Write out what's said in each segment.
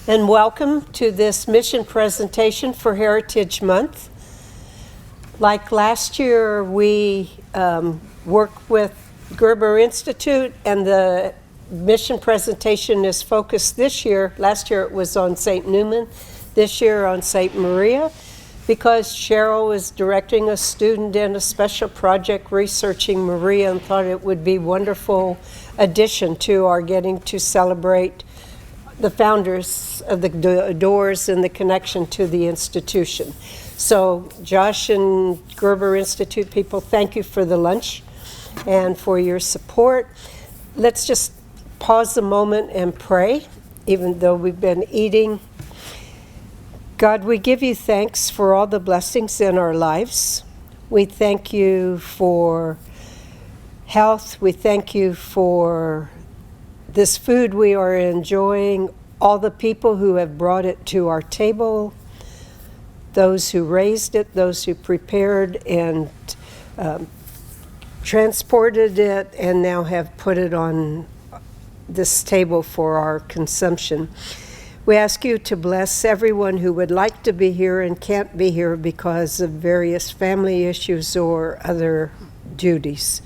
and welcome to this mission presentation for Heritage Month. Like last year, we worked with Gerber Institute, and the mission presentation is focused this year. Last year it was on St. Newman, this year on St. Maria, because Cheryl is directing a student in a special project researching Maria and thought it would be a wonderful addition to our getting to celebrate the founders of the doors and the connection to the institution. So Josh and Gerber Institute people, thank you for the lunch and for your support. Let's just pause a moment and pray, even though we've been eating. God, we give you thanks for all the blessings in our lives. We thank you for health. We thank you for this food we are enjoying, all the people who have brought it to our table, those who raised it, those who prepared and transported it, and now have put it on this table for our consumption. We ask you to bless everyone who would like to be here and can't be here because of various family issues or other duties.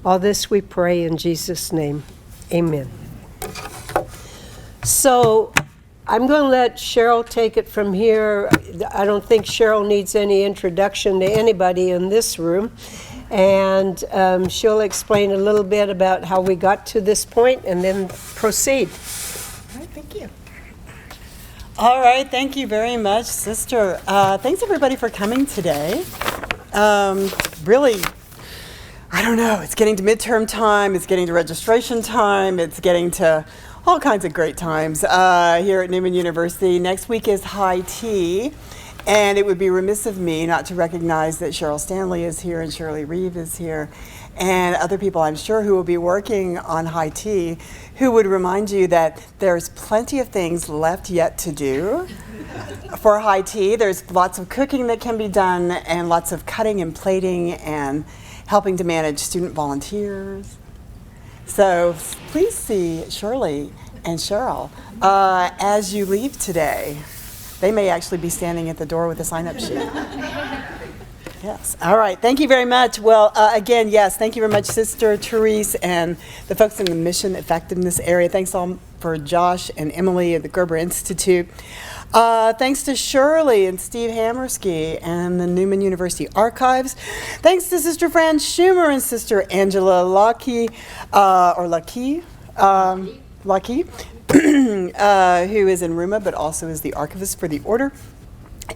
All this we pray in Jesus' name. Amen. So I'm going to let Cheryl take it from here. I don't think Cheryl needs any introduction to anybody in this room. And she'll explain a little bit about how we got to this point and then proceed. All right, thank you. All right, thank you very much, Sister. Thanks everybody for coming today. Really, I don't know, it's getting to midterm time, it's getting to registration time, it's getting to all kinds of great times here at Newman University. Next week is high tea, and it would be remiss of me not to recognize that Cheryl Stanley is here and Shirley Reeve is here, and other people I'm sure who will be working on high tea, who would remind you that there's plenty of things left yet to do for high tea. There's lots of cooking that can be done and lots of cutting and plating and helping to manage student volunteers. So please see Shirley and Cheryl as you leave today. They may actually be standing at the door with a sign-up sheet. Yes. All right. Thank you very much. Well, again, yes, thank you very much, Sister Therese and the folks in the mission effectiveness area. Thanks all for Josh and Emily at the Gerber Institute. Thanks to Shirley and Steve Hammersky and the Newman University Archives. Thanks to Sister Fran Schumer and Sister Angela Lucky, who is in Ruma but also is the archivist for the Order.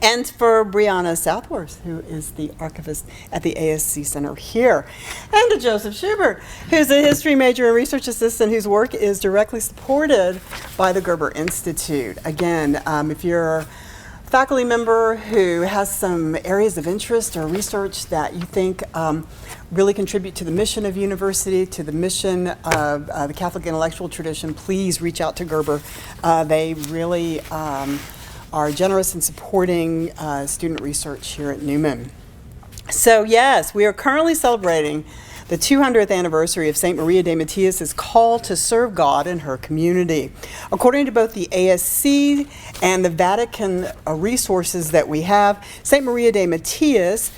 And for Brianna Southworth, who is the archivist at the ASC Center here. And to Joseph Schubert, who's a history major and research assistant whose work is directly supported by the Gerber Institute. Again, if you're a faculty member who has some areas of interest or research that you think really contribute to the mission of university, to the mission of the Catholic intellectual tradition, please reach out to Gerber. They really are generous in supporting student research here at Newman. So yes, we are currently celebrating the 200th anniversary of St. Maria de Mattias' call to serve God in her community. According to both the ASC and the Vatican resources that we have, St. Maria de Mattias,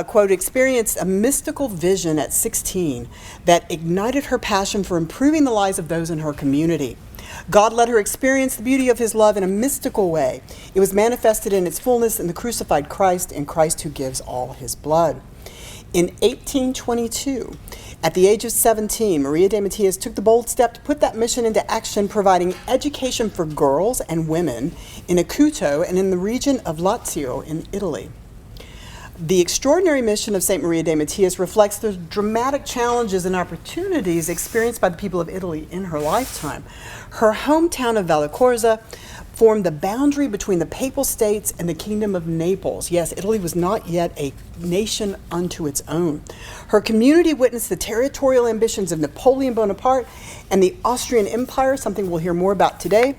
quote, experienced a mystical vision at 16 that ignited her passion for improving the lives of those in her community. God let her experience the beauty of his love in a mystical way. It was manifested in its fullness in the crucified Christ and Christ who gives all his blood. In 1822, at the age of 17, Maria de Mattias took the bold step to put that mission into action, providing education for girls and women in Acuto and in the region of Lazio in Italy. The extraordinary mission of St. Maria de Mattias reflects the dramatic challenges and opportunities experienced by the people of Italy in her lifetime. Her hometown of Vallecorsa formed the boundary between the Papal States and the Kingdom of Naples. Yes, Italy was not yet a nation unto its own. Her community witnessed the territorial ambitions of Napoleon Bonaparte and the Austrian Empire, something we'll hear more about today.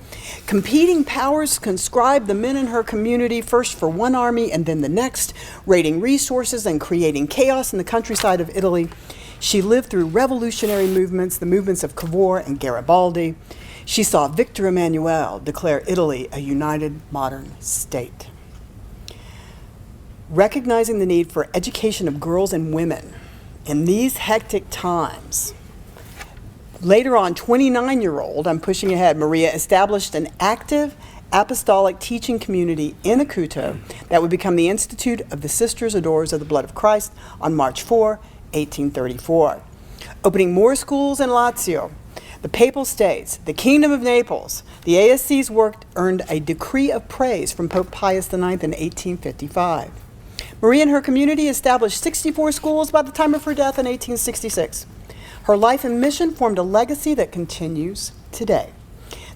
Competing powers conscribed the men in her community, first for one army and then the next, raiding resources and creating chaos in the countryside of Italy. She lived through revolutionary movements, the movements of Cavour and Garibaldi. She saw Victor Emmanuel declare Italy a united modern state. Recognizing the need for education of girls and women in these hectic times, later on, 29-year-old, I'm pushing ahead, Maria established an active apostolic teaching community in Wichita that would become the Institute of the Sisters Adorers of the Blood of Christ on March 4, 1834. Opening more schools in Lazio, the Papal States, the Kingdom of Naples, the ASC's work earned a decree of praise from Pope Pius IX in 1855. Maria and her community established 64 schools by the time of her death in 1866. Her life and mission formed a legacy that continues today.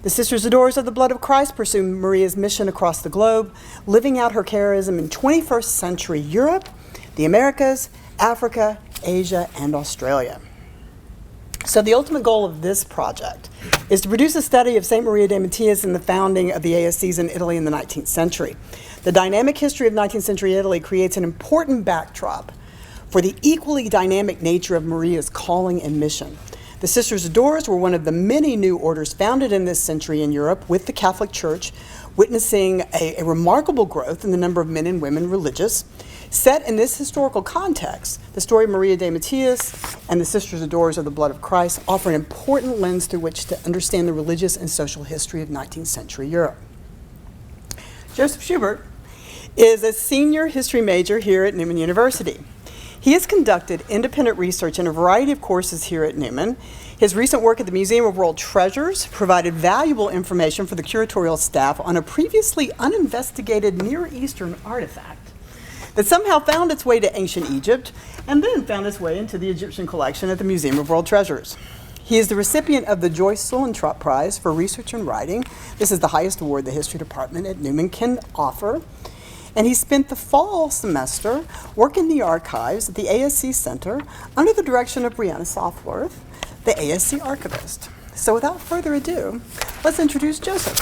The Sisters Adorers of the Blood of Christ pursue Maria's mission across the globe, living out her charism in 21st century Europe, the Americas, Africa, Asia, and Australia. So the ultimate goal of this project is to produce a study of St. Maria de Mattias and the founding of the ASCs in Italy in the 19th century. The dynamic history of 19th century Italy creates an important backdrop for the equally dynamic nature of Maria's calling and mission. The Sisters Adorers were one of the many new orders founded in this century in Europe, with the Catholic Church witnessing a remarkable growth in the number of men and women religious. Set in this historical context, the story of Maria de Mattias and the Sisters Adorers of the Blood of Christ offer an important lens through which to understand the religious and social history of 19th century Europe. Joseph Schubert is a senior history major here at Newman University. He has conducted independent research in a variety of courses here at Newman. His recent work at the Museum of World Treasures provided valuable information for the curatorial staff on a previously uninvestigated Near Eastern artifact that somehow found its way to ancient Egypt and then found its way into the Egyptian collection at the Museum of World Treasures. He is the recipient of the Joyce Sulentrop Prize for Research and Writing. This is the highest award the history department at Newman can offer. And he spent the fall semester working in the archives at the ASC Center under the direction of Brianna Southworth, the ASC archivist. So without further ado, let's introduce Joseph.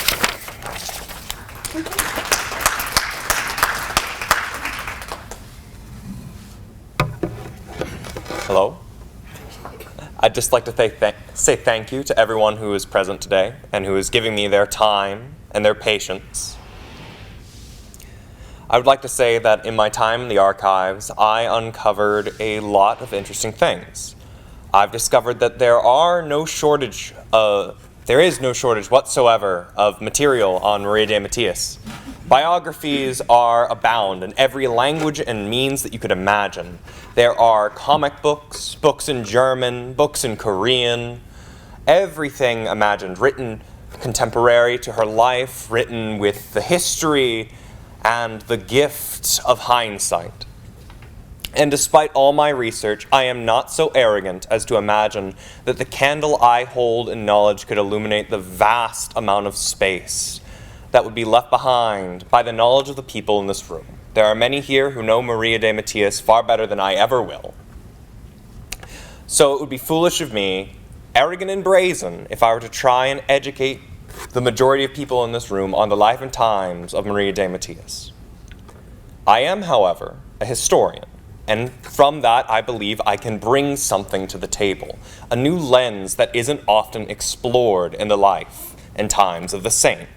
Hello. I'd just like to say thank you to everyone who is present today and who is giving me their time and their patience. I would like to say that in my time in the archives, I uncovered a lot of interesting things. I've discovered that there is no shortage whatsoever of material on Maria de Mattias. Biographies are abound in every language and means that you could imagine. There are comic books, books in German, books in Korean, everything imagined, written contemporary to her life, written with the history and the gift of hindsight. And despite all my research, I am not so arrogant as to imagine that the candle I hold in knowledge could illuminate the vast amount of space that would be left behind by the knowledge of the people in this room. There are many here who know Maria de Mattias far better than I ever will. So it would be foolish of me, arrogant and brazen, if I were to try and educate the majority of people in this room on the life and times of Maria de Mattias. I am, however, a historian, and from that I believe I can bring something to the table, a new lens that isn't often explored in the life and times of the saint.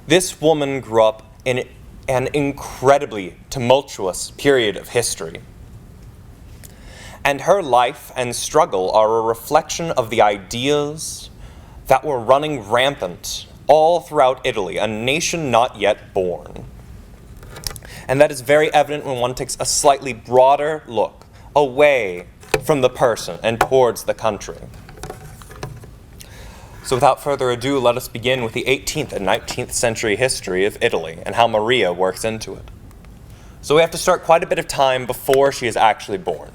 This woman grew up in an incredibly tumultuous period of history, and her life and struggle are a reflection of the ideas that were running rampant all throughout Italy, a nation not yet born. And that is very evident when one takes a slightly broader look away from the person and towards the country. So without further ado, let us begin with the 18th and 19th century history of Italy and how Maria works into it. So we have to start quite a bit of time before she is actually born.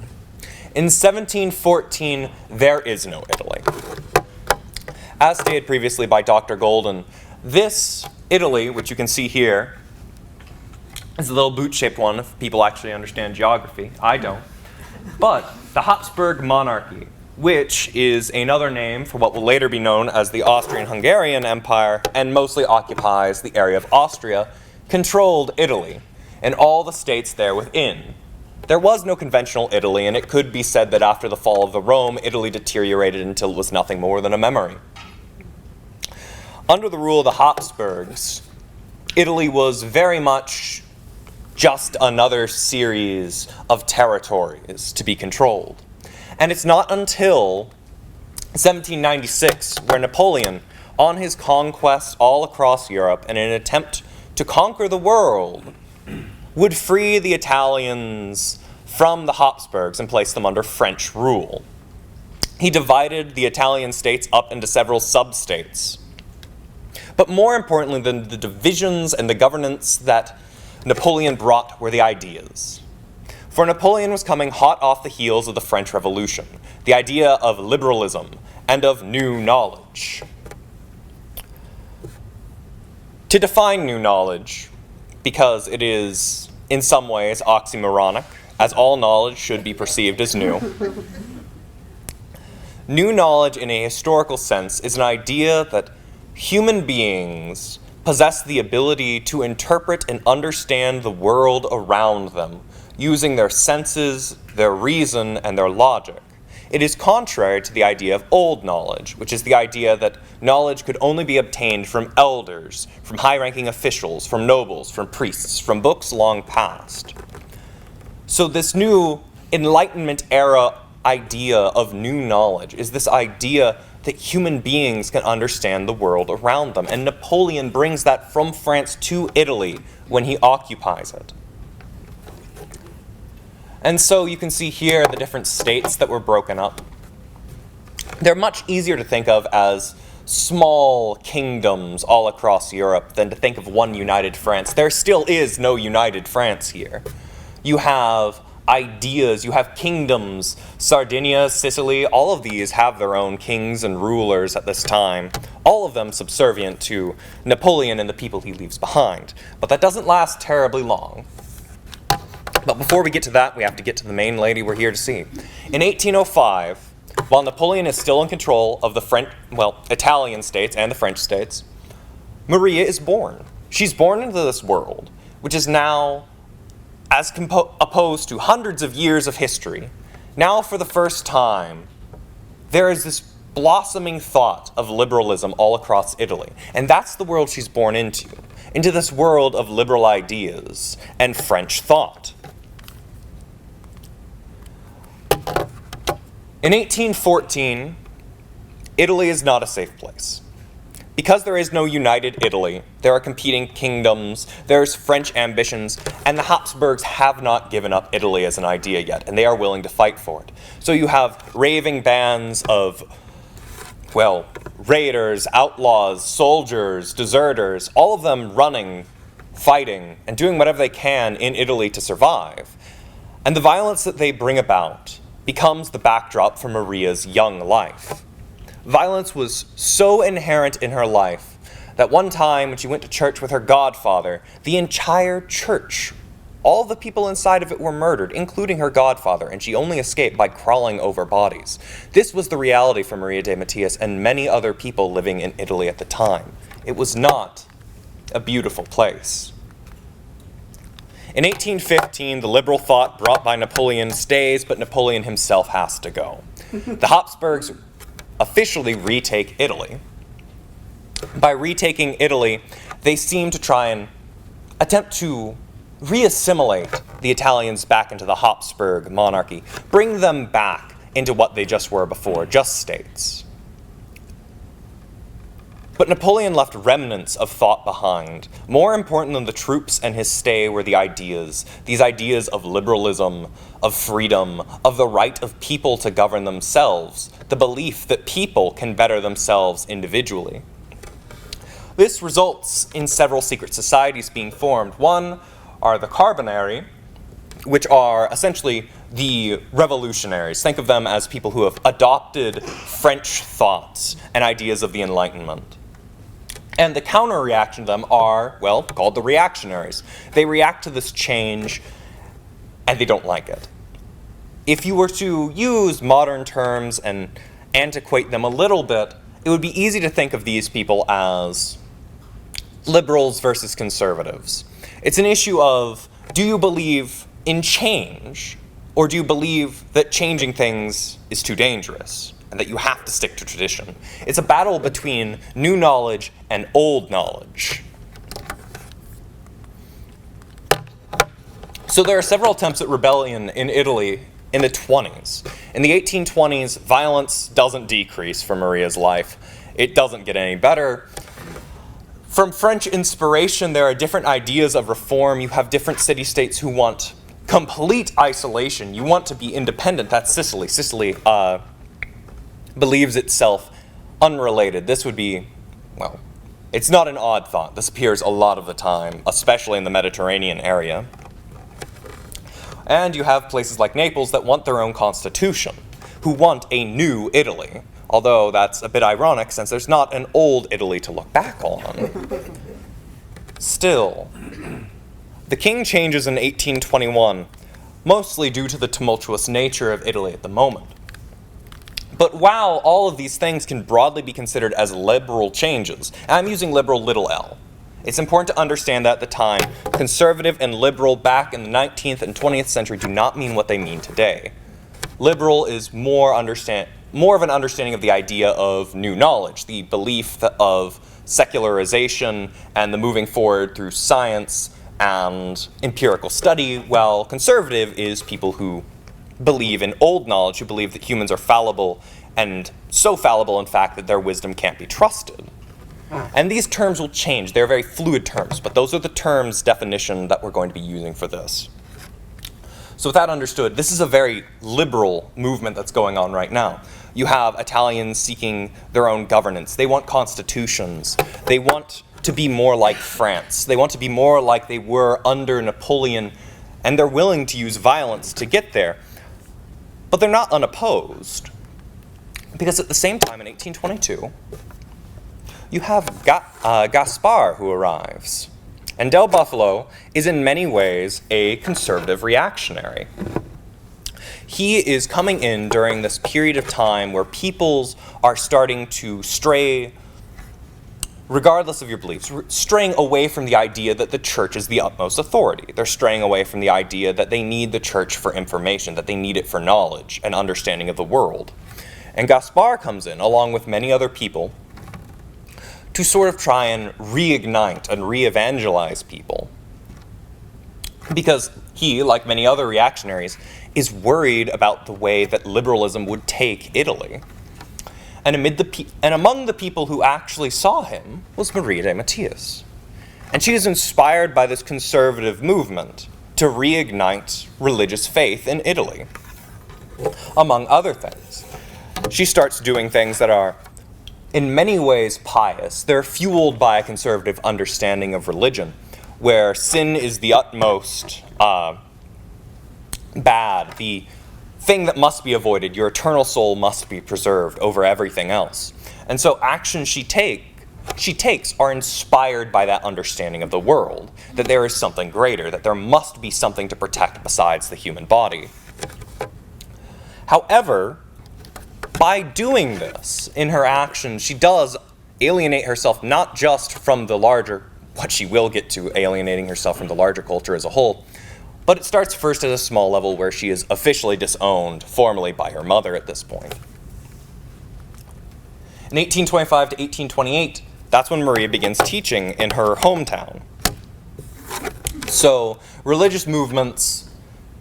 In 1714, there is no Italy. As stated previously by Dr. Golden, this Italy, which you can see here, is a little boot-shaped one if people actually understand geography. I don't. But the Habsburg monarchy, which is another name for what will later be known as the Austrian-Hungarian Empire and mostly occupies the area of Austria, controlled Italy and all the states there within. There was no conventional Italy, and it could be said that after the fall of the Rome, Italy deteriorated until it was nothing more than a memory. Under the rule of the Habsburgs, Italy was very much just another series of territories to be controlled. And it's not until 1796 where Napoleon, on his conquest all across Europe in an attempt to conquer the world, would free the Italians from the Habsburgs and place them under French rule. He divided the Italian states up into several sub-states. But more importantly than the divisions and the governance that Napoleon brought were the ideas. For Napoleon was coming hot off the heels of the French Revolution, the idea of liberalism and of new knowledge. To define new knowledge, because it is in some ways oxymoronic, as all knowledge should be perceived as new. New knowledge in a historical sense is an idea that human beings possess the ability to interpret and understand the world around them using their senses, their reason, and their logic. It is contrary to the idea of old knowledge, which is the idea that knowledge could only be obtained from elders, from high-ranking officials, from nobles, from priests, from books long past. So this new Enlightenment era idea of new knowledge is this idea that human beings can understand the world around them. And Napoleon brings that from France to Italy when he occupies it. And so you can see here the different states that were broken up. They're much easier to think of as small kingdoms all across Europe than to think of one united France. There still is no united France here. You have ideas, you have kingdoms. Sardinia, Sicily, all of these have their own kings and rulers at this time, all of them subservient to Napoleon and the people he leaves behind. But that doesn't last terribly long. But before we get to that, we have to get to the main lady we're here to see. In 1805, while Napoleon is still in control of the Italian states and the French states, Maria is born. She's born into this world, which is now, as opposed to hundreds of years of history, now for the first time, there is this blossoming thought of liberalism all across Italy. And that's the world she's born into this world of liberal ideas and French thought. In 1814, Italy is not a safe place. Because there is no united Italy, there are competing kingdoms, there's French ambitions, and the Habsburgs have not given up Italy as an idea yet, and they are willing to fight for it. So you have raving bands of, raiders, outlaws, soldiers, deserters, all of them running, fighting, and doing whatever they can in Italy to survive. And the violence that they bring about becomes the backdrop for Maria's young life. Violence was so inherent in her life that one time when she went to church with her godfather, the entire church, all the people inside of it were murdered, including her godfather, and she only escaped by crawling over bodies. This was the reality for Maria de Mattias and many other people living in Italy at the time. It was not a beautiful place. In 1815, the liberal thought brought by Napoleon stays, but Napoleon himself has to go. The Habsburgs officially retake Italy. By retaking Italy, they seem to try and attempt to reassimilate the Italians back into the Habsburg monarchy, bring them back into what they just were before, just states. But Napoleon left remnants of thought behind. More important than the troops and his stay were the ideas, these ideas of liberalism, of freedom, of the right of people to govern themselves, the belief that people can better themselves individually. This results in several secret societies being formed. One are the Carbonari, which are essentially the revolutionaries. Think of them as people who have adopted French thoughts and ideas of the Enlightenment. And the counter-reaction to them are, called the reactionaries. They react to this change, and they don't like it. If you were to use modern terms and antiquate them a little bit, it would be easy to think of these people as liberals versus conservatives. It's an issue of, do you believe in change, or do you believe that changing things is too dangerous? and that you have to stick to tradition. It's a battle between new knowledge and old knowledge. So there are several attempts at rebellion in Italy in the 20s. In the 1820s, violence doesn't decrease for Maria's life. It doesn't get any better. From French inspiration, there are different ideas of reform. You have different city-states who want complete isolation. You want to be independent. That's Sicily. Sicily believes itself unrelated. This would be, well, it's not an odd thought. This appears a lot of the time, especially in the Mediterranean area. And you have places like Naples that want their own constitution, who want a new Italy. Although that's a bit ironic since there's not an old Italy to look back on. Still, the king changes in 1821, mostly due to the tumultuous nature of Italy at the moment. But while all of these things can broadly be considered as liberal changes, and I'm using liberal little l, it's important to understand that at the time, conservative and liberal back in the 19th and 20th century do not mean what they mean today. Liberal is more of an understanding of the idea of new knowledge, the belief of secularization and the moving forward through science and empirical study, while conservative is people who believe in old knowledge, who believe that humans are fallible, and so fallible, in fact, that their wisdom can't be trusted. And these terms will change. They're very fluid terms, but those are the terms definition that we're going to be using for this. So with that understood, this is a very liberal movement that's going on right now. You have Italians seeking their own governance. They want constitutions. They want to be more like France. They want to be more like they were under Napoleon, and they're willing to use violence to get there. But they're not unopposed, because at the same time in 1822, you have Gaspar who arrives. And Del Buffalo is in many ways a conservative reactionary. He is coming in during this period of time where peoples are starting to stray, regardless of your beliefs, straying away from the idea that the church is the utmost authority. They're straying away from the idea that they need the church for information, that they need it for knowledge and understanding of the world. And Gaspar comes in, along with many other people, to sort of try and reignite and re-evangelize people. Because he, like many other reactionaries, is worried about the way that liberalism would take Italy. And among the people who actually saw him was Maria de Mattias. And she is inspired by this conservative movement to reignite religious faith in Italy, among other things. She starts doing things that are in many ways pious. They're fueled by a conservative understanding of religion, where sin is the utmost bad, the thing that must be avoided. Your eternal soul must be preserved over everything else. And so actions she takes are inspired by that understanding of the world, that there is something greater, that there must be something to protect besides the human body. However, by doing this in her actions, she does alienate herself not just from the larger, what she will get to, alienating herself from the larger culture as a whole, but it starts first at a small level where she is officially disowned formally by her mother at this point. In 1825 to 1828, that's when Maria begins teaching in her hometown. So religious movements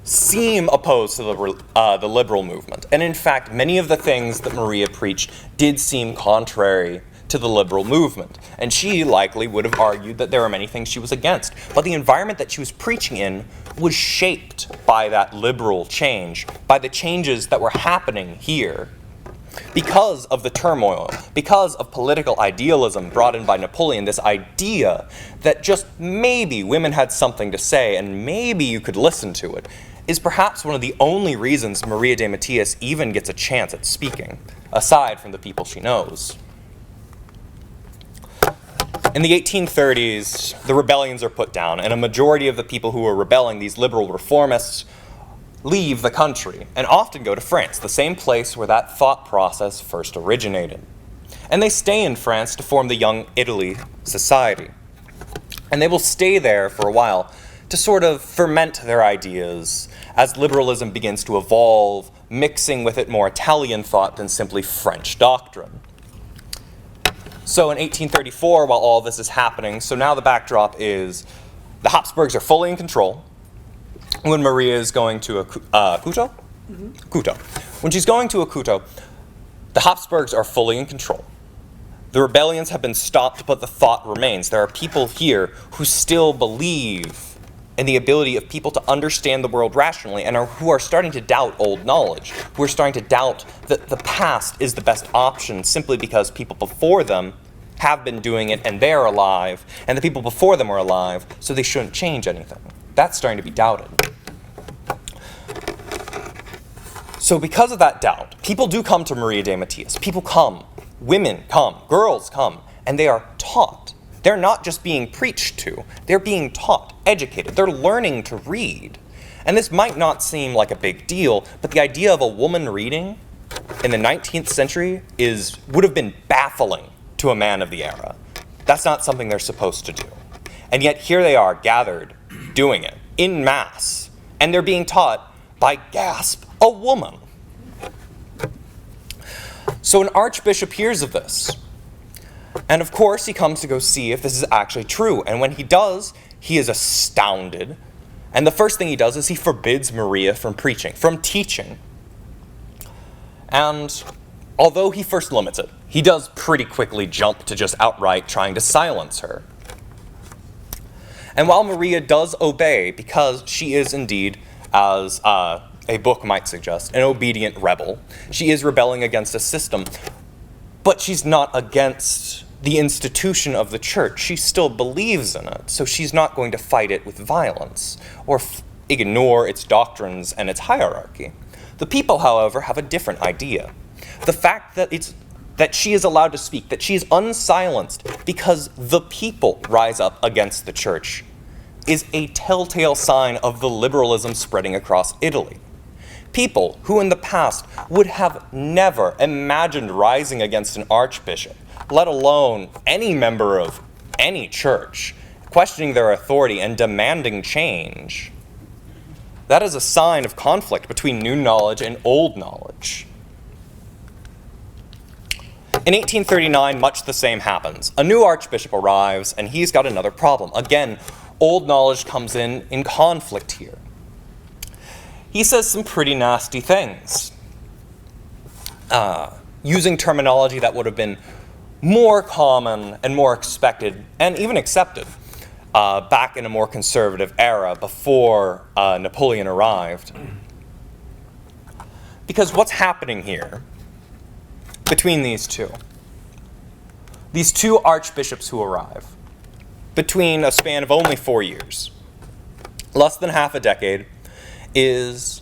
seem opposed to the liberal movement. And in fact, many of the things that Maria preached did seem contrary to the liberal movement. And she likely would have argued that there were many things she was against. But the environment that she was preaching in was shaped by that liberal change, by the changes that were happening here. Because of the turmoil, because of political idealism brought in by Napoleon, this idea that just maybe women had something to say and maybe you could listen to it, is perhaps one of the only reasons Maria de Mattias even gets a chance at speaking, aside from the people she knows. In the 1830s, the rebellions are put down, and a majority of the people who are rebelling, these liberal reformists, leave the country and often go to France, the same place where that thought process first originated. And they stay in France to form the Young Italy Society. And they will stay there for a while to sort of ferment their ideas as liberalism begins to evolve, mixing with it more Italian thought than simply French doctrine. So in 1834, while all this is happening, so now the backdrop is the Habsburgs are fully in control. When Maria is going to Cuto? Cuto. When she's going to Cuto, the Habsburgs are fully in control. The rebellions have been stopped, but the thought remains. There are people here who still believe in the ability of people to understand the world rationally and who are starting to doubt old knowledge, who are starting to doubt that the past is the best option simply because people before them have been doing it and they're alive, and the people before them are alive, so they shouldn't change anything. That's starting to be doubted. So because of that doubt, people do come to Maria de Mattias. People come, women come, girls come, and they are taught. They're not just being preached to, they're being taught, educated. They're learning to read. And this might not seem like a big deal, but the idea of a woman reading in the 19th century would have been baffling to a man of the era. That's not something they're supposed to do. And yet here they are, gathered, doing it, en masse, and they're being taught by, gasp, a woman. So an archbishop hears of this, and of course he comes to go see if this is actually true, and when he does, he is astounded, and the first thing he does is he forbids Maria from preaching, from teaching. And although he first limits it, he does pretty quickly jump to just outright trying to silence her. And while Maria does obey, because she is indeed, as a book might suggest, an obedient rebel, she is rebelling against a system, but she's not against the institution of the church. She still believes in it, so she's not going to fight it with violence or ignore its doctrines and its hierarchy. The people, however, have a different idea. The fact that she is allowed to speak, that she is unsilenced because the people rise up against the church, is a telltale sign of the liberalism spreading across Italy. People who in the past would have never imagined rising against an archbishop, let alone any member of any church, questioning their authority and demanding change. That is a sign of conflict between new knowledge and old knowledge. In 1839, much the same happens. A new archbishop arrives, and he's got another problem. Again, old knowledge comes in conflict here. He says some pretty nasty things, using terminology that would have been more common and more expected, and even accepted, back in a more conservative era before Napoleon arrived. Because what's happening here between these two archbishops who arrive, between a span of only 4 years, less than half a decade, is,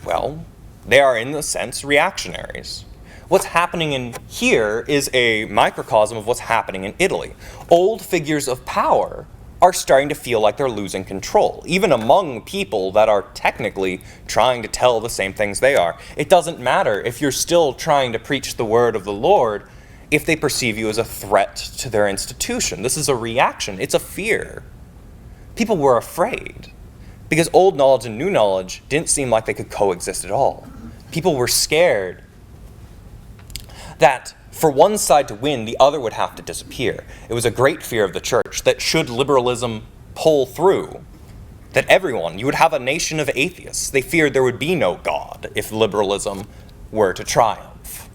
well, they are in a sense reactionaries. What's happening in here is a microcosm of what's happening in Italy. Old figures of power are starting to feel like they're losing control, even among people that are technically trying to tell the same things they are. It doesn't matter if you're still trying to preach the word of the Lord if they perceive you as a threat to their institution. This is a reaction. It's a fear. People were afraid because old knowledge and new knowledge didn't seem like they could coexist at all. People were scared that for one side to win, the other would have to disappear. It was a great fear of the church that should liberalism pull through, that you would have a nation of atheists. They feared there would be no God if liberalism were to triumph.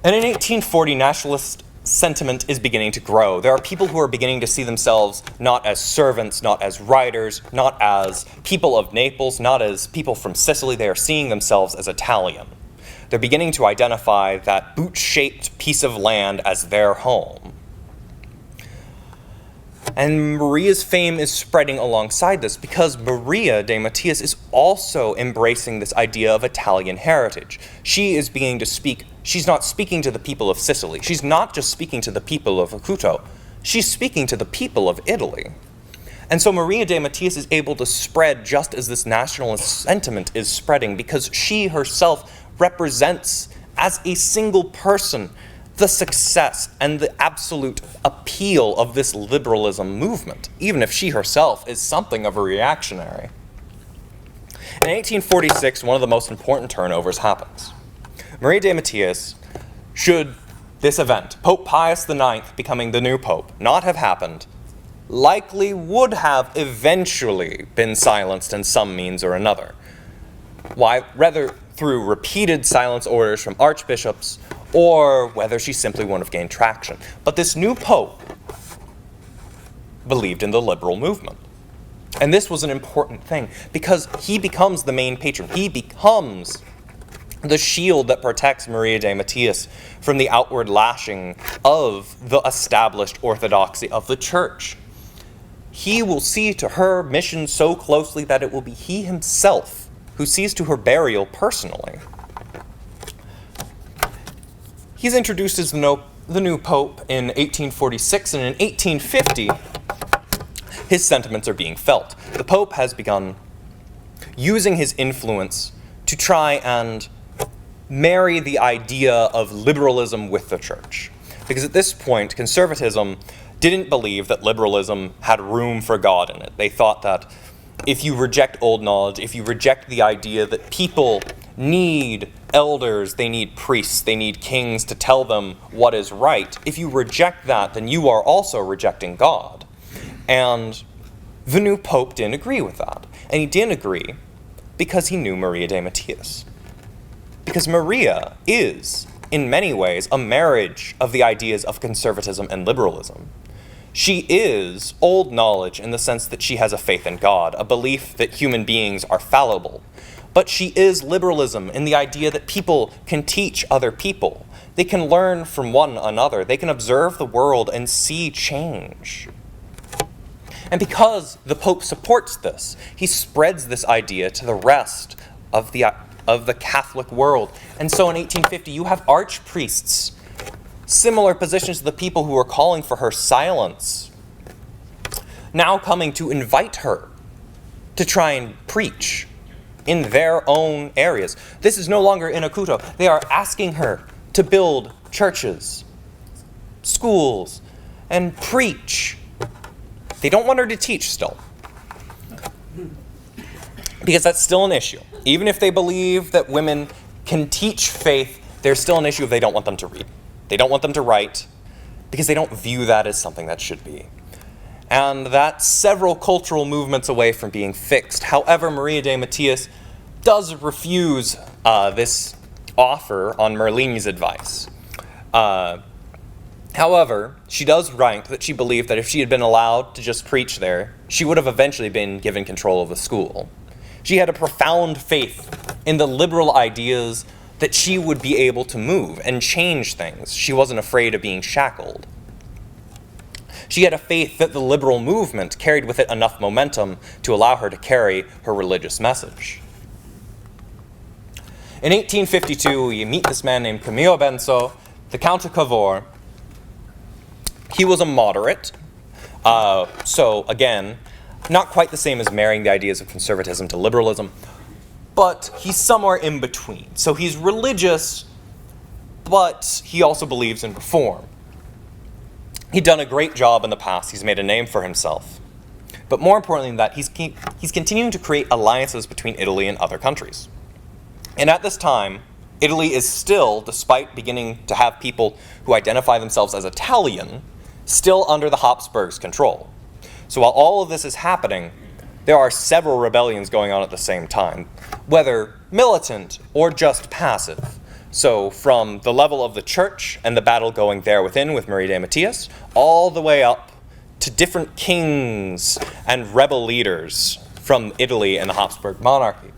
And in 1840, nationalist sentiment is beginning to grow. There are people who are beginning to see themselves not as servants, not as riders, not as people of Naples, not as people from Sicily. They are seeing themselves as Italian. They're beginning to identify that boot-shaped piece of land as their home. And Maria's fame is spreading alongside this because Maria de Mattias is also embracing this idea of Italian heritage. She is beginning to speak. She's not speaking to the people of Sicily. She's not just speaking to the people of Cuto. She's speaking to the people of Italy. And so Maria de Mattias is able to spread just as this nationalist sentiment is spreading because she herself represents, as a single person, the success and the absolute appeal of this liberalism movement, even if she herself is something of a reactionary. In 1846, one of the most important turnovers happens. Maria de Mattias, should this event, Pope Pius IX becoming the new pope, not have happened, likely would have eventually been silenced in some means or another. Why? Rather through repeated silence orders from archbishops, or whether she simply wouldn't have gained traction. But this new pope believed in the liberal movement. And this was an important thing, because he becomes the main patron. He becomes the shield that protects Maria de Mattias from the outward lashing of the established orthodoxy of the church. He will see to her mission so closely that it will be he himself who sees to her burial personally. He's introduced as the new pope in 1846, and in 1850, his sentiments are being felt. The pope has begun using his influence to try and marry the idea of liberalism with the church. Because at this point, conservatism didn't believe that liberalism had room for God in it. They thought that if you reject old knowledge, if you reject the idea that people need elders, they need priests, they need kings to tell them what is right, if you reject that, then you are also rejecting God. And the new pope didn't agree with that. And he didn't agree because he knew Maria de Mattias. Because Maria is, in many ways, a marriage of the ideas of conservatism and liberalism. She is old knowledge in the sense that she has a faith in God, a belief that human beings are fallible. But she is liberalism in the idea that people can teach other people. They can learn from one another. They can observe the world and see change. And because the Pope supports this, he spreads this idea to the rest of the Catholic world. And so in 1850, you have archpriests, similar positions to the people who were calling for her silence, now coming to invite her to try and preach in their own areas. This is no longer in Akuto. They are asking her to build churches, schools, and preach. They don't want her to teach still, because that's still an issue. Even if they believe that women can teach faith, there's still an issue if they don't want them to read. They don't want them to write, because they don't view that as something that should be. And that's several cultural movements away from being fixed. However, Maria de Mattias does refuse this offer on Merlini's advice. However, she does write that she believed that if she had been allowed to just preach there, she would have eventually been given control of the school. She had a profound faith in the liberal ideas that she would be able to move and change things. She wasn't afraid of being shackled. She had a faith that the liberal movement carried with it enough momentum to allow her to carry her religious message. In 1852, you meet this man named Camillo Benso, the Count of Cavour. He was a moderate, so again, not quite the same as marrying the ideas of conservatism to liberalism, but he's somewhere in between. So he's religious, but he also believes in reform. He'd done a great job in the past. He's made a name for himself. But more importantly than that, he's continuing to create alliances between Italy and other countries. And at this time, Italy is still, despite beginning to have people who identify themselves as Italian, still under the Habsburgs' control. So while all of this is happening, there are several rebellions going on at the same time, whether militant or just passive. So from the level of the church and the battle going there within with Maria de Mattias, all the way up to different kings and rebel leaders from Italy and the Habsburg monarchy.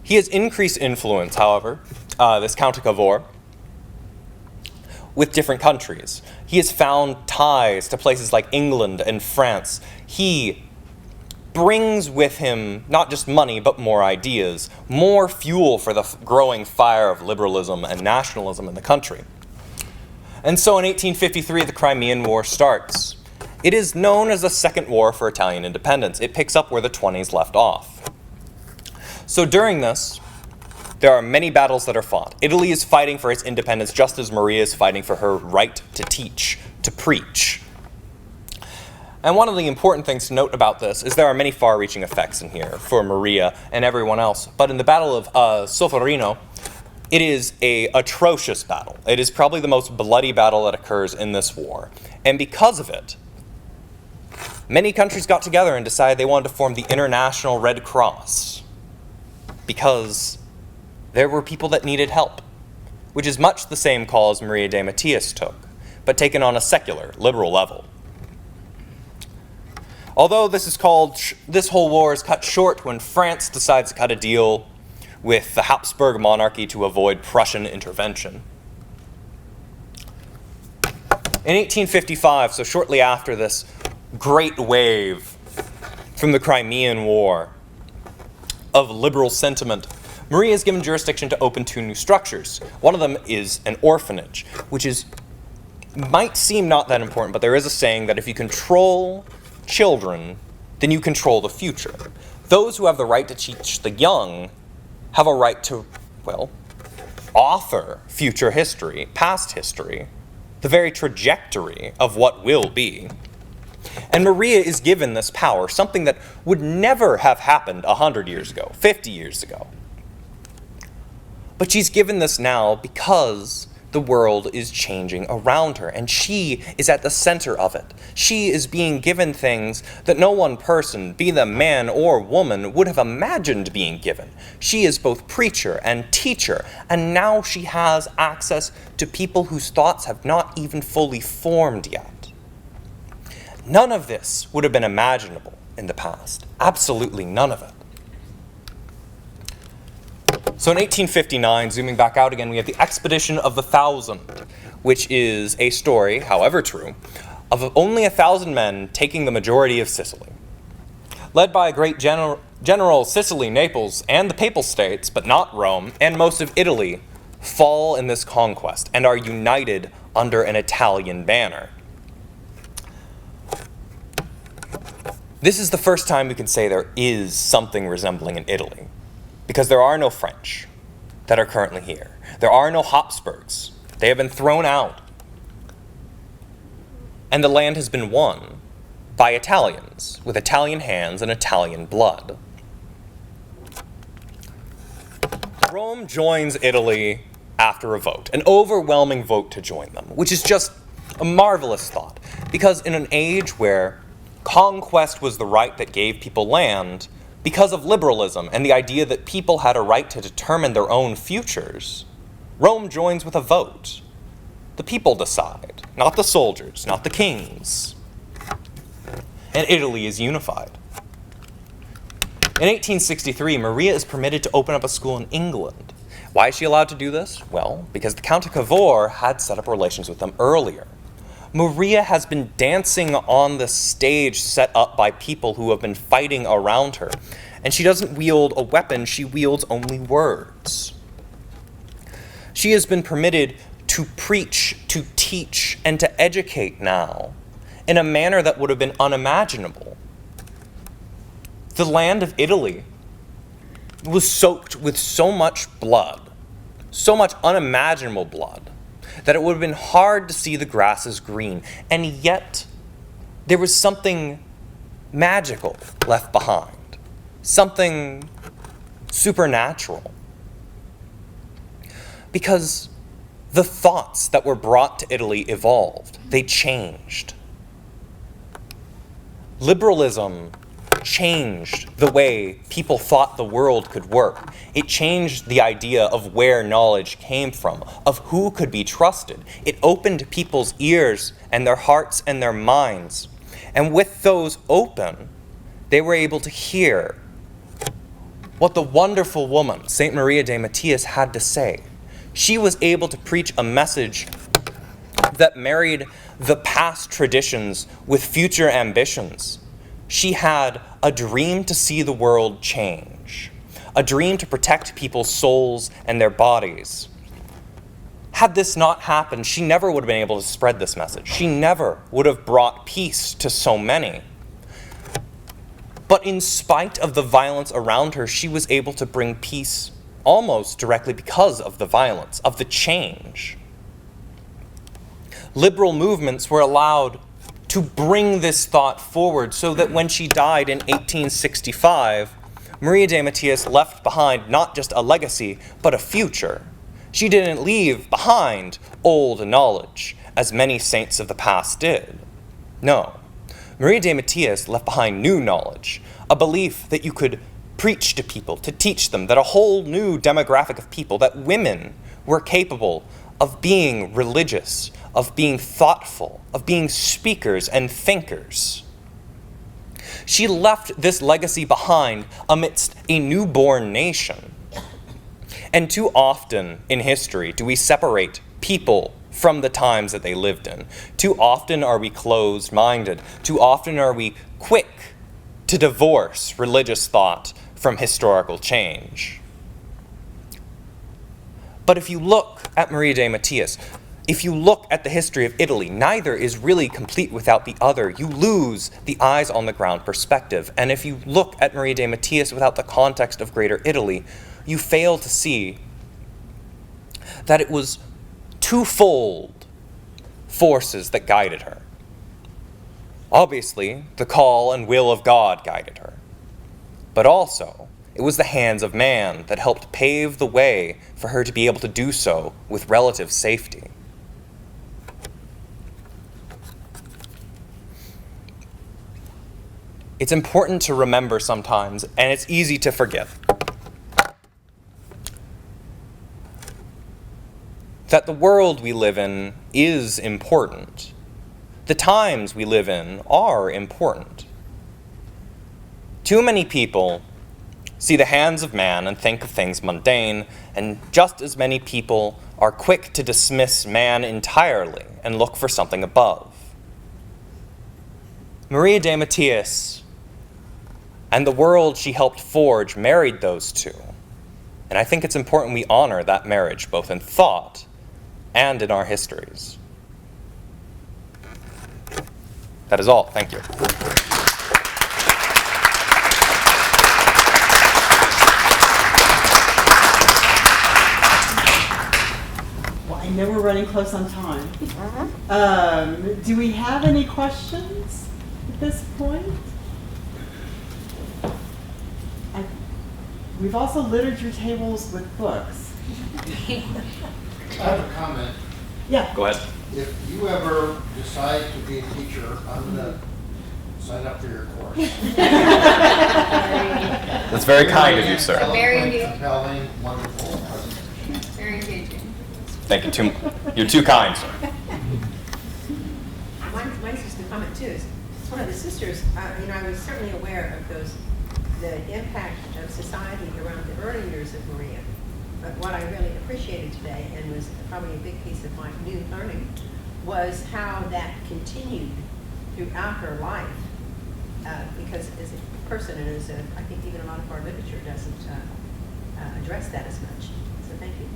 He has increased influence, however, this Count of Cavour, with different countries. He has found ties to places like England and France. He brings with him not just money, but more ideas, more fuel for the growing fire of liberalism and nationalism in the country. And so in 1853, the Crimean War starts. It is known as the Second War for Italian Independence. It picks up where the 20s left off. So during this, there are many battles that are fought. Italy is fighting for its independence just as Maria is fighting for her right to teach, to preach. And one of the important things to note about this is there are many far-reaching effects in here for Maria and everyone else. But in the Battle of Solferino, it is an atrocious battle. It is probably the most bloody battle that occurs in this war. And because of it, many countries got together and decided they wanted to form the International Red Cross because there were people that needed help, which is much the same cause Maria de Mattias took, but taken on a secular, liberal level. Although this whole war is cut short when France decides to cut a deal with the Habsburg monarchy to avoid Prussian intervention. In 1855, so shortly after this great wave from the Crimean War of liberal sentiment, Maria is given jurisdiction to open 2 new structures. One of them is an orphanage, which might seem not that important, but there is a saying that if you control children, then you control the future. Those who have the right to teach the young have a right to, well, author future history, past history, the very trajectory of what will be. And Maria is given this power, something that would never have happened 100 years ago, 50 years ago. But she's given this now because the world is changing around her, and she is at the center of it. She is being given things that no one person, be them man or woman, would have imagined being given. She is both preacher and teacher, and now she has access to people whose thoughts have not even fully formed yet. None of this would have been imaginable in the past. Absolutely none of it. So in 1859, zooming back out again, we have the Expedition of the Thousand, which is a story, however true, of only 1,000 men taking the majority of Sicily. Led by a great general, Sicily, Naples, and the Papal States, but not Rome, and most of Italy, fall in this conquest and are united under an Italian banner. This is the first time we can say there is something resembling in Italy, because there are no French that are currently here. There are no Habsburgs. They have been thrown out. And the land has been won by Italians, with Italian hands and Italian blood. Rome joins Italy after a vote, an overwhelming vote to join them, which is just a marvelous thought, because in an age where conquest was the right that gave people land, because of liberalism and the idea that people had a right to determine their own futures, Rome joins with a vote. The people decide, not the soldiers, not the kings. And Italy is unified. In 1863, Maria is permitted to open up a school in England. Why is she allowed to do this? Well, because the Count of Cavour had set up relations with them earlier. Maria has been dancing on the stage set up by people who have been fighting around her. And she doesn't wield a weapon, she wields only words. She has been permitted to preach, to teach, and to educate now in a manner that would have been unimaginable. The land of Italy was soaked with so much blood, so much unimaginable blood, that it would have been hard to see the grass as green, and yet there was something magical left behind, something supernatural. Because the thoughts that were brought to Italy evolved, they changed. Liberalism changed the way people thought the world could work. It changed the idea of where knowledge came from, of who could be trusted. It opened people's ears and their hearts and their minds. And with those open, they were able to hear what the wonderful woman, St. Maria de Mattias, had to say. She was able to preach a message that married the past traditions with future ambitions. She had a dream to see the world change, a dream to protect people's souls and their bodies. Had this not happened, she never would have been able to spread this message. She never would have brought peace to so many. But in spite of the violence around her, she was able to bring peace almost directly because of the violence, of the change. Liberal movements were allowed to bring this thought forward so that when she died in 1865, Maria de Mattias left behind not just a legacy, but a future. She didn't leave behind old knowledge, as many saints of the past did. No, Maria de Mattias left behind new knowledge, a belief that you could preach to people, to teach them that a whole new demographic of people, that women were capable of being religious, of being thoughtful, of being speakers and thinkers. She left this legacy behind amidst a newborn nation. And too often in history do we separate people from the times that they lived in. Too often are we closed-minded. Too often are we quick to divorce religious thought from historical change. But if you look at Maria de Mattias, if you look at the history of Italy, neither is really complete without the other. You lose the eyes on the ground perspective. And if you look at Maria de Mattias without the context of Greater Italy, you fail to see that it was twofold forces that guided her. Obviously, the call and will of God guided her. But also, it was the hands of man that helped pave the way for her to be able to do so with relative safety. It's important to remember sometimes, and it's easy to forget, that the world we live in is important. The times we live in are important. Too many people see the hands of man and think of things mundane, and just as many people are quick to dismiss man entirely and look for something above. Maria de Mattias and the world she helped forge married those two. And I think it's important we honor that marriage, both in thought and in our histories. That is all. Thank you. Well, I know we're running close on time. Do we have any questions at this point? We've also littered your tables with books. I have a comment. Yeah. Go ahead. If you ever decide to be a teacher, I'm going to sign up for your course. That's very kind of you, sir. Very Eloquent, engaging. compelling, wonderful presentation. Very engaging. Thank you. You're too kind, sir. Mine's just a comment too. It's one of the sisters. I was certainly aware of the impact of society around the early years of Maria. But what I really appreciated today, and was probably a big piece of my new learning, was how that continued throughout her life. Because as a person, and as I think even a lot of our literature doesn't address that as much. So thank you.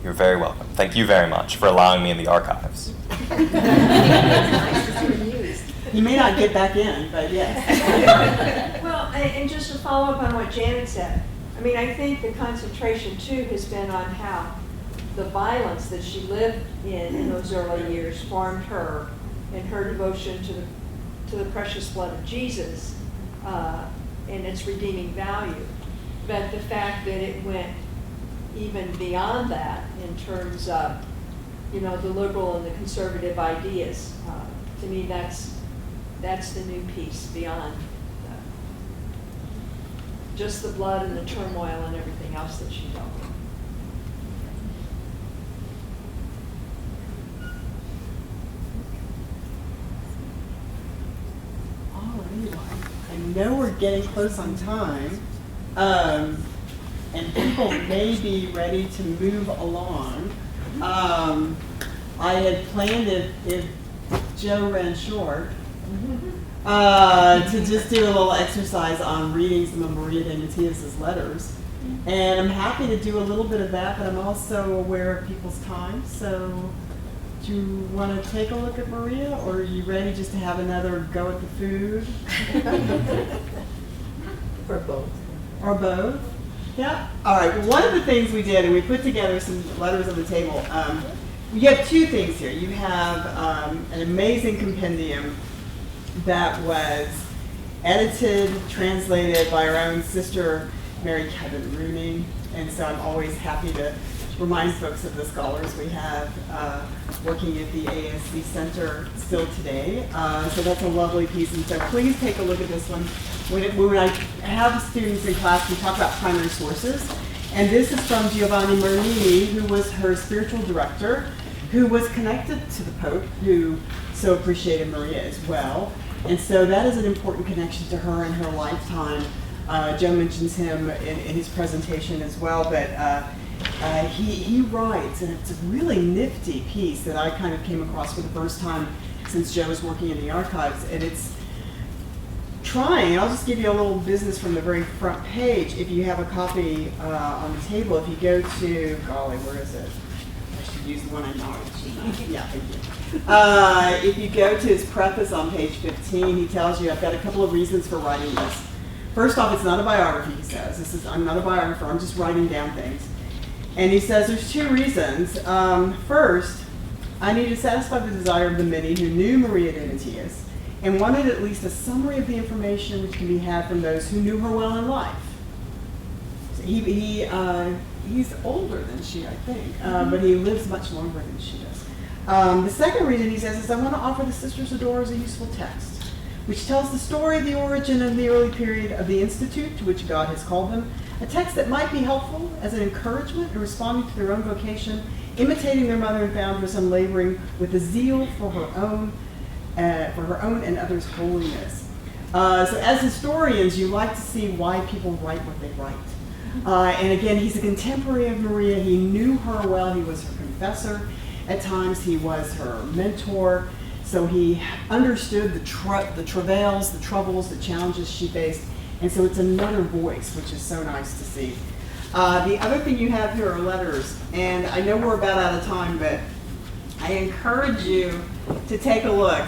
You're very welcome. Thank you very much for allowing me in the archives. It's nice to see them used. You may not get back in, but yes. Well, and just to follow up on what Janet said, I mean, I think the concentration too has been on how the violence that she lived in those early years formed her and her devotion to the precious blood of Jesus and its redeeming value. But the fact that it went even beyond that in terms of, the liberal and the conservative ideas, to me that's the new piece beyond just the blood and the turmoil and everything else that she dealt with. All right. I know we're getting close on time, and people may be ready to move along. I had planned if Joe ran short, to just do a little exercise on reading some of Maria de Mattias' letters. And I'm happy to do a little bit of that, but I'm also aware of people's time. So do you want to take a look at Maria, or are you ready just to have another go at the food? Or both. Or both? Yeah? All right. Well, one of the things we did, and we put together some letters on the table, you have two things here. You have an amazing compendium that was edited, translated by our own sister, Mary Kevin Rooney. And so I'm always happy to remind folks of the scholars we have working at the ASC Center still today. So that's a lovely piece. And so please take a look at this one. When I have students in class, we talk about primary sources. And this is from Giovanni Marini, who was her spiritual director, who was connected to the Pope, who so appreciated Maria as well. And so that is an important connection to her in her lifetime. Joe mentions him in his presentation as well, but he writes, and it's a really nifty piece that I kind of came across for the first time since Joe was working in the archives, and it's trying, I'll just give you a little business from the very front page. If you have a copy on the table, if you go to, golly, where is it? I should use the one I know. Yeah, thank you. If you go to his preface on page 15, he tells you, I've got a couple of reasons for writing this. First off, it's not a biography, he says. I'm not a biographer, I'm just writing down things. And he says there's two reasons. First, I need to satisfy the desire of the many who knew Maria de Mattias and wanted at least a summary of the information which can be had from those who knew her well in life. So he's older than she, I think, but he lives much longer than she does. The second reason he says is I want to offer the Sisters Adore as a useful text, which tells the story of the origin and the early period of the Institute to which God has called them, a text that might be helpful as an encouragement in responding to their own vocation, imitating their mother and foundress and laboring with a zeal for her own and others' holiness. So as historians, you like to see why people write what they write. And again, he's a contemporary of Maria. He knew her well. He was her confessor. At times, he was her mentor. So he understood the travails, the troubles, the challenges she faced. And so it's another voice, which is so nice to see. The other thing you have here are letters. And I know we're about out of time, but I encourage you to take a look.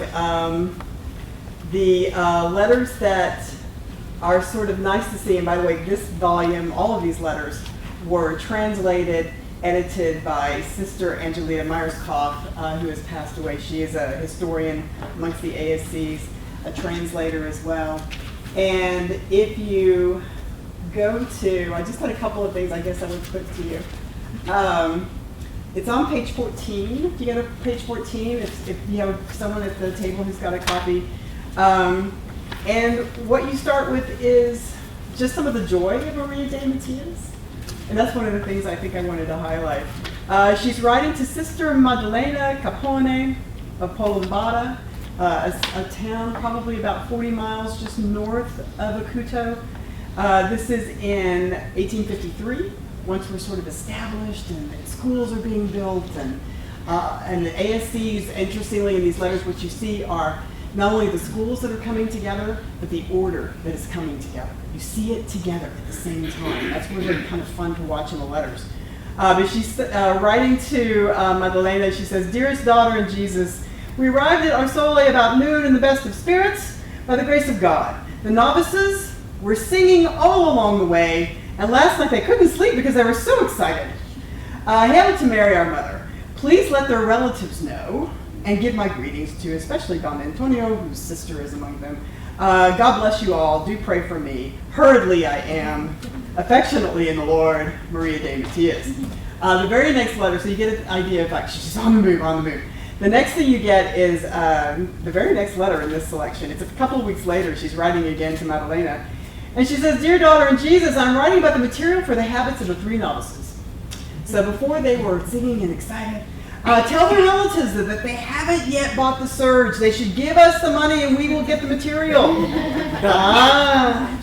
The letters that are sort of nice to see, and by the way, this volume, all of these letters were translated, edited by Sister Angelita Myerscough, who has passed away. She is a historian amongst the ASCs, a translator as well. And if you go to, I just had a couple of things I guess I would put to you. It's on page 14. If you go to page 14, if you have someone at the table who's got a copy. And what you start with is just some of the joy of Maria de Mattias. And that's one of the things I think I wanted to highlight. She's writing to Sister Maddalena Capone of Polombada, a town probably about 40 miles just north of Wichita. This is in 1853, once we're sort of established and schools are being built. And the ASCs, interestingly, in these letters, what you see are not only the schools that are coming together, but the order that is coming together. You see it together at the same time. That's really kind of fun to watch in the letters. But she's writing to Maddalena. She says, "Dearest daughter in Jesus, we arrived at Arsole about noon in the best of spirits by the grace of God. The novices were singing all along the way, and last night they couldn't sleep because they were so excited. Hail to Mary, our mother. Please let their relatives know and give my greetings to especially Don Antonio, whose sister is among them. God bless you all. Do pray for me. Hurriedly I am. Affectionately in the Lord, Maria de Mattias." The very next letter, so you get an idea of like, she's on the move, on the move. The next thing you get is the very next letter in this selection. It's a couple of weeks later. She's writing again to Maddalena. And she says, "Dear daughter in Jesus, I'm writing about the material for the habits of the 3 novices." So before they were singing and excited, tell their relatives that they haven't yet bought the surge. They should give us the money and we will get the material.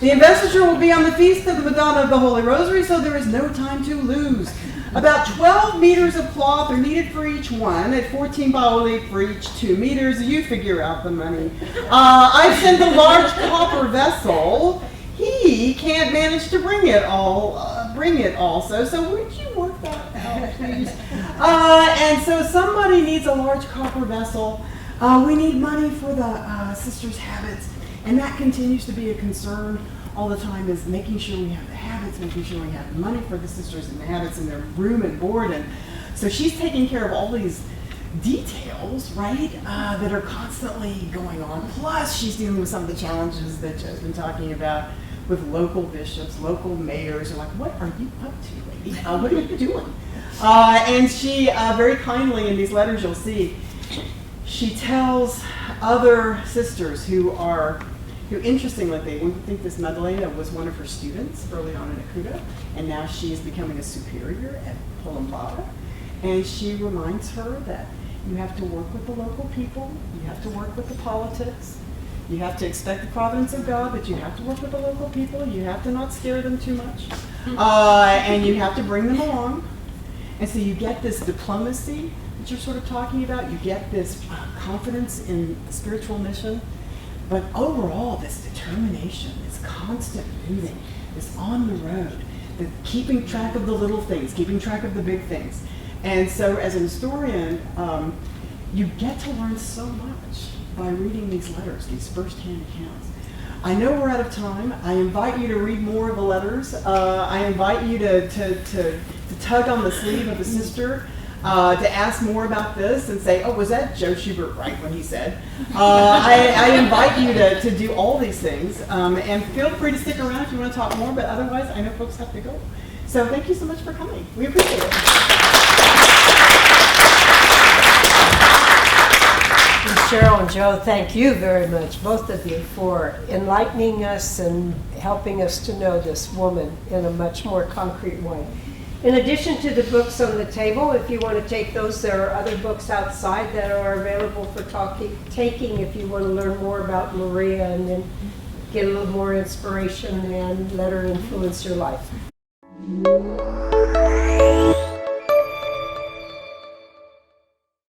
The investiture will be on the feast of the Madonna of the Holy Rosary, so there is no time to lose. About 12 meters of cloth are needed for each one, at 14 paoli for each 2 meters. You figure out the money. I sent a large copper vessel. He can't manage to bring it also. So would you work that out, please? And so somebody needs a large copper vessel. We need money for the sisters' habits. And that continues to be a concern all the time, is making sure we have the habits, making sure we have money for the sisters and the habits and their room and board. And so she's taking care of all these details, right, that are constantly going on. Plus, she's dealing with some of the challenges that Joe's been talking about with local bishops, local mayors. Are like, what are you up to, lady? What are you doing? And she very kindly, in these letters you'll see, she tells other sisters who interestingly, they wouldn't think this Madalena was one of her students early on in Akuta, and now she is becoming a superior at Polombada. And she reminds her that you have to work with the local people, you have to work with the politics, you have to expect the providence of God, but you have to work with the local people, you have to not scare them too much, and you have to bring them along. And so you get this diplomacy that you're sort of talking about, you get this confidence in the spiritual mission, but overall this determination, this constant moving, this on the road, the keeping track of the little things, keeping track of the big things. And so as an historian, you get to learn so much by reading these letters, these firsthand accounts. I know we're out of time. I invite you to read more of the letters. I invite you to tug on the sleeve of a sister, to ask more about this and say, oh, was that Joe Schubert right when he said? I invite you to do all these things, and feel free to stick around if you want to talk more, but otherwise I know folks have to go. So thank you so much for coming. We appreciate it. Cheryl and Joe, thank you very much, both of you, for enlightening us and helping us to know this woman in a much more concrete way. In addition to the books on the table, if you want to take those, there are other books outside that are available for taking if you want to learn more about Maria and then get a little more inspiration and let her influence your life.